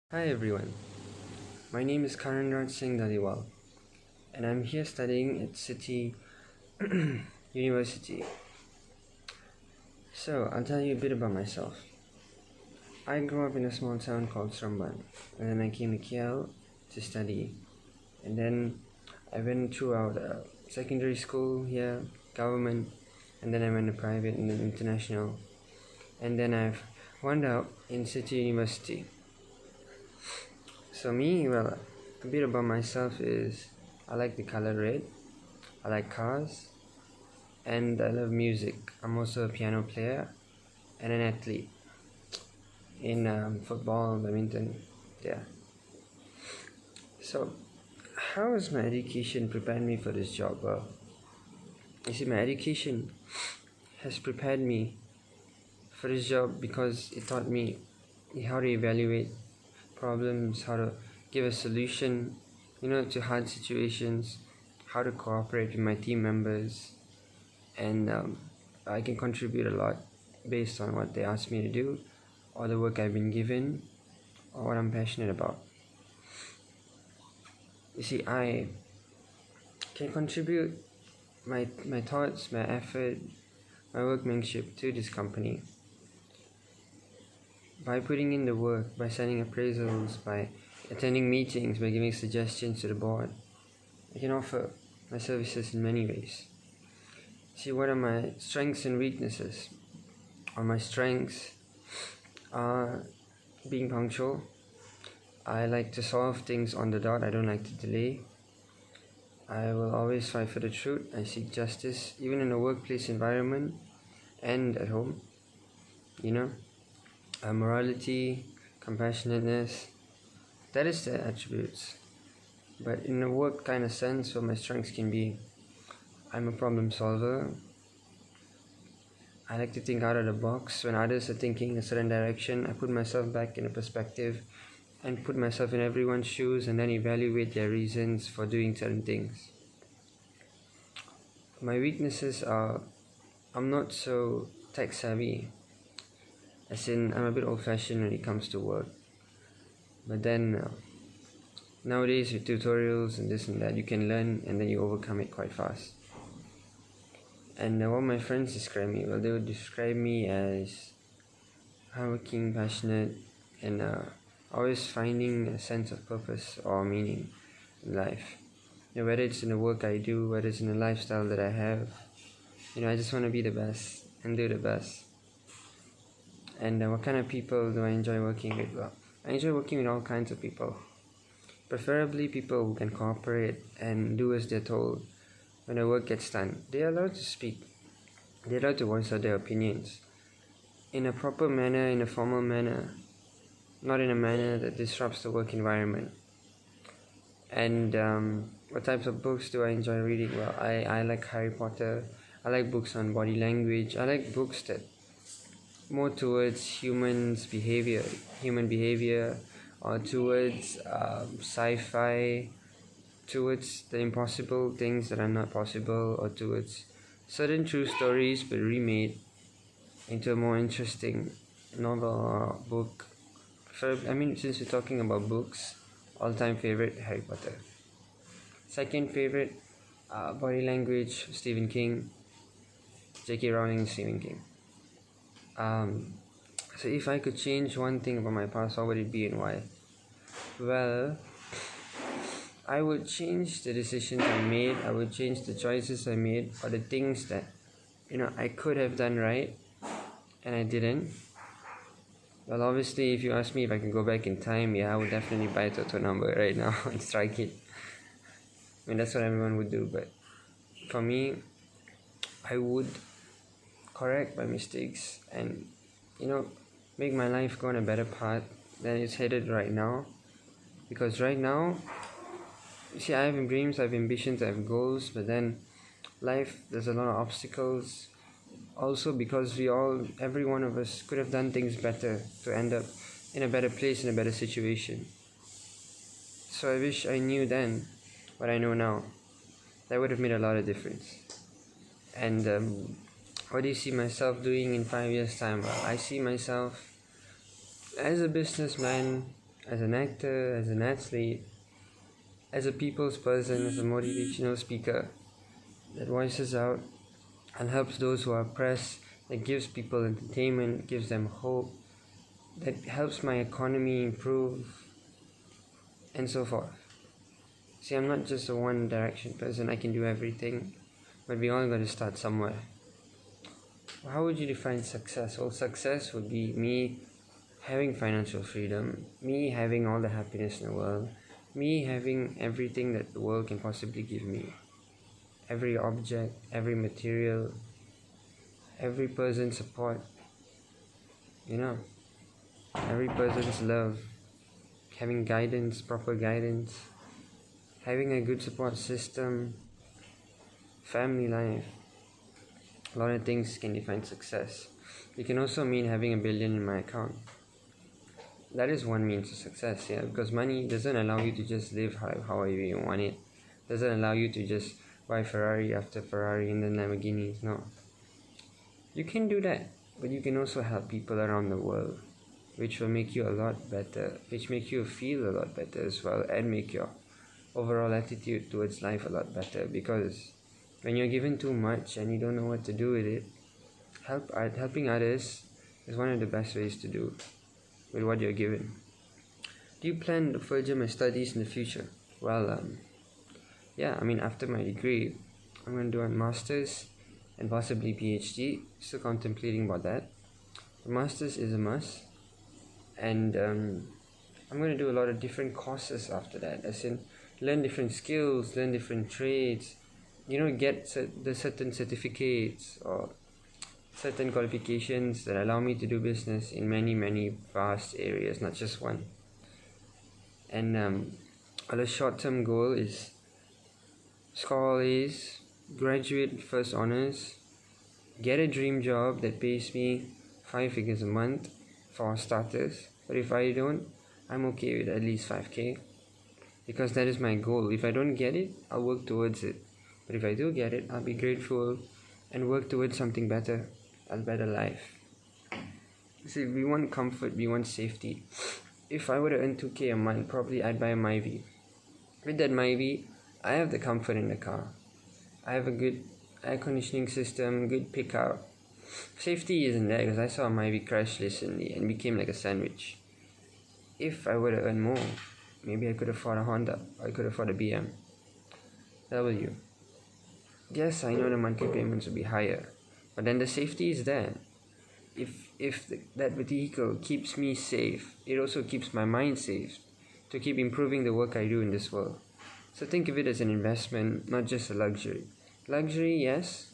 Hi everyone, my name is Karanraj Singh Dhaliwal, and I'm here studying at City University. So, I'll tell you a bit about myself. I grew up in a small town called Sramban, and then I came to KL to study. And then I went throughout secondary school here, government, and then I went to private and then international. And then I've wound up in City University. So a bit about myself is I like the color red, I like cars, and I love music. I'm also a piano player and an athlete in football, badminton, yeah. So, how has my education prepared me for this job? Well, you see, my education has prepared me for this job because it taught me how to evaluate problems, how to give a solution, to hard situations, how to cooperate with my team members, and I can contribute a lot based on what they ask me to do, or the work I've been given, or what I'm passionate about. You see, I can contribute my thoughts, my effort, my workmanship to this company by putting in the work, by sending appraisals, by attending meetings, by giving suggestions to the board. I can offer my services in many ways. See, what are my strengths and weaknesses? My strengths are being punctual. I like to solve things on the dot. I don't like to delay. I will always fight for the truth. I seek justice, even in a workplace environment and at home. Morality, compassionateness, that is the attributes. But in a work kind of sense, what my strengths can be, I'm a problem solver. I like to think out of the box. When others are thinking in a certain direction, I put myself back in a perspective and put myself in everyone's shoes and then evaluate their reasons for doing certain things. My weaknesses are I'm not so tech savvy, as in I'm a bit old fashioned when it comes to work. But then nowadays with tutorials and this and that, you can learn and then you overcome it quite fast. And what my friends describe me, well, they would describe me as hardworking, passionate, and always finding a sense of purpose or meaning in life. Whether it's in the work I do, whether it's in the lifestyle that I have, I just want to be the best and do the best. And what kind of people do I enjoy working with? Well, I enjoy working with all kinds of people. Preferably people who can cooperate and do as they're told. When the work gets done, they are allowed to speak. They're allowed to voice out their opinions in a proper manner, in a formal manner, not in a manner that disrupts the work environment. And what types of books do I enjoy reading? Well, I like Harry Potter. I like books on body language. I like books that more towards human behavior, or towards sci-fi, towards the impossible things that are not possible, or towards certain true stories but remade into a more interesting novel or book. Since we're talking about books, all-time favorite, Harry Potter. Second favorite, body language, Stephen King. J.K. Rowling, Stephen King. So if I could change one thing about my past, what would it be and why? Well, I would change the decisions I made. I would change the choices I made, or the things that I could have done right and I didn't. Well, obviously, if you ask me if I can go back in time, I would definitely buy a Toto number right now and strike it. That's what everyone would do. But for me, I would correct my mistakes and make my life go on a better path than it's headed right now. Because right now, I have dreams, I have ambitions, I have goals, but then life, there's a lot of obstacles. Also because every one of us could have done things better to end up in a better place, in a better situation. So I wish I knew then what I know now. That would have made a lot of difference. And what do you see myself doing in 5 years' time? Well, I see myself as a businessman, as an actor, as an athlete, as a people's person, as a motivational speaker that voices out and helps those who are oppressed, that gives people entertainment, gives them hope, that helps my economy improve, and so forth. See, I'm not just a one direction person, I can do everything, but we all got to start somewhere. How would you define success? Well, success would be me having financial freedom, me having all the happiness in the world, me having everything that the world can possibly give me. Every object, every material, every person's support, every person's love, having guidance, proper guidance, having a good support system, family life. A lot of things can define success. It can also mean having $1 billion in my account. That is one means of success, because money doesn't allow you to just live however you want it. Doesn't allow you to just buy Ferrari after Ferrari and then Lamborghinis. No. You can do that, but you can also help people around the world, which will make you a lot better, which make you feel a lot better as well, and make your overall attitude towards life a lot better. Because when you're given too much and you don't know what to do with it, helping others is one of the best ways to do with what you're given. Do you plan to further my studies in the future? Well, after my degree, I'm going to do a master's and possibly PhD. Still contemplating about that. The master's is a must, and I'm going to do a lot of different courses after that, as in learn different skills, learn different trades, get the certain certificates or certain qualifications that allow me to do business in many, many vast areas, not just one. And a short-term goal is score all A's, graduate first honors, get a dream job that pays me 5 figures a month for starters. But if I don't, I'm okay with at least 5K, because that is my goal. If I don't get it, I'll work towards it. But if I do get it, I'll be grateful and work towards something better, a better life. See, we want comfort, we want safety. If I were to earn 2K a month, probably I'd buy a Myvi. With that Myvi, I have the comfort in the car. I have a good air conditioning system, good pickup. Safety isn't there because I saw a Myvi crash recently and became like a sandwich. If I were to earn more, maybe I could afford a Honda, or I could afford a BMW. Yes, I know the monthly payments will be higher, but then the safety is there. If that vehicle keeps me safe, it also keeps my mind safe to keep improving the work I do in this world. So think of it as an investment, not just a luxury. Luxury, yes,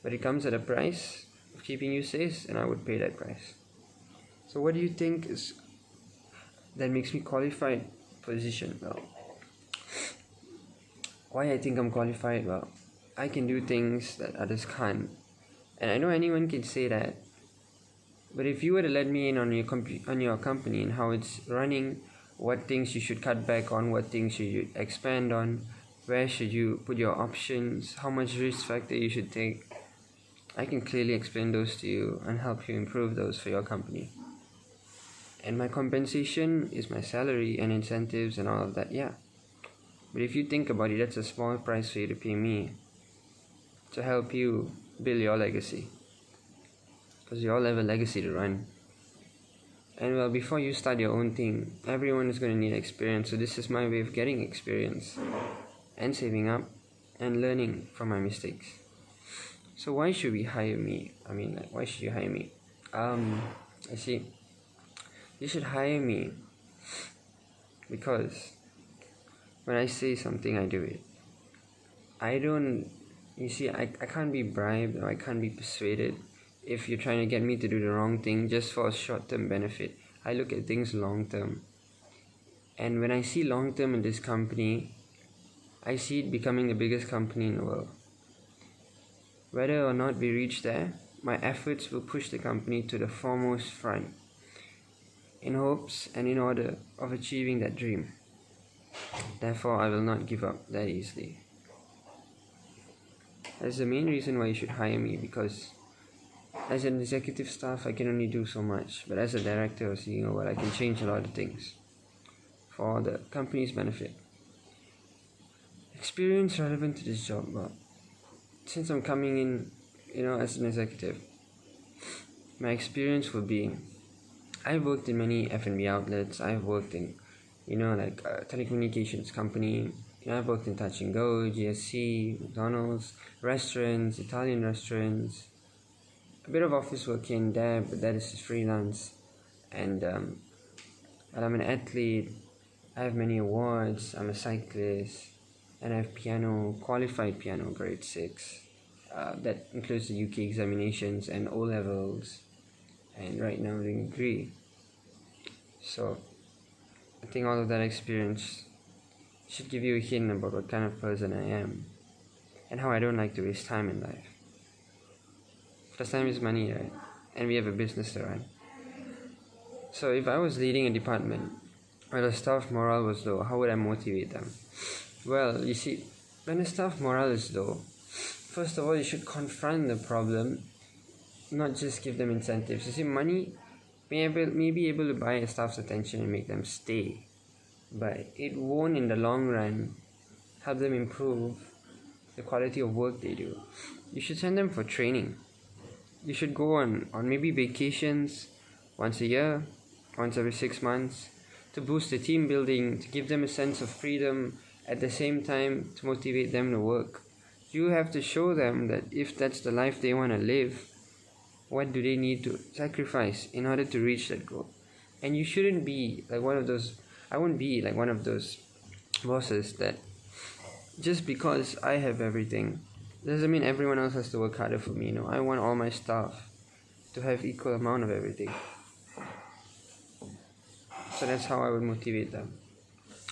but it comes at a price of keeping you safe, and I would pay that price. So what do you think is that makes me qualified position? Well, why I think I'm qualified? Well, I can do things that others can't, and I know anyone can say that. But if you were to let me in on your company and how it's running, what things you should cut back on, what things you should expand on, where should you put your options, how much risk factor you should take, I can clearly explain those to you and help you improve those for your company. And my compensation is my salary and incentives and all of that, yeah. But if you think about it, that's a small price for you to pay me to help you build your legacy. Because you all have a legacy to run. And well, before you start your own thing, everyone is going to need experience. So this is my way of getting experience and saving up and learning from my mistakes. So why should we hire me? Why should you hire me? I see. You should hire me because when I say something, I do it. I can't be bribed or I can't be persuaded if you're trying to get me to do the wrong thing just for a short-term benefit. I look at things long-term. And when I see long-term in this company, I see it becoming the biggest company in the world. Whether or not we reach there, my efforts will push the company to the foremost front in hopes and in order of achieving that dream. Therefore, I will not give up that easily. That's the main reason why you should hire me, because as an executive staff, I can only do so much, but as a director or CEO, I can change a lot of things. for the company's benefit. Experience relevant to this job. Well, since I'm coming in, as an executive, my experience will be, I've worked in many F&B outlets. I've worked in, telecommunications company. I've worked in Touch and Go, GSC, McDonald's, restaurants, Italian restaurants. A bit of office work here and there, but that is just freelance. And but I'm an athlete. I have many awards. I'm a cyclist, and I have qualified piano, grade 6. That includes the UK examinations and O levels. And right now I'm doing degree. So I think all of that experience should give you a hint about what kind of person I am and how I don't like to waste time in life. Because time is money, right? And we have a business to run. So if I was leading a department where the staff morale was low, how would I motivate them? Well, you see, when the staff morale is low, first of all, you should confront the problem, not just give them incentives. You see, money may be able to buy a staff's attention and make them stay, but it won't in the long run help them improve the quality of work they do. You should send them for training. You should go on maybe vacations once a year, once every 6 months, to boost the team building, to give them a sense of freedom, at the same time to motivate them to work. You have to show them that if that's the life they want to live, what do they need to sacrifice in order to reach that goal? And you shouldn't be like one of those, I won't be like one of those bosses that just because I have everything doesn't mean everyone else has to work harder for me. I want all my staff to have equal amount of everything. So that's how I would motivate them.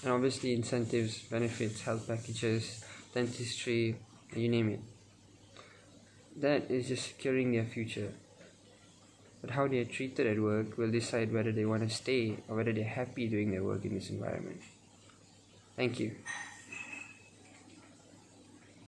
And obviously incentives, benefits, health packages, dentistry, you name it. That is just securing their future. But how they are treated at work will decide whether they want to stay or whether they're happy doing their work in this environment. Thank you.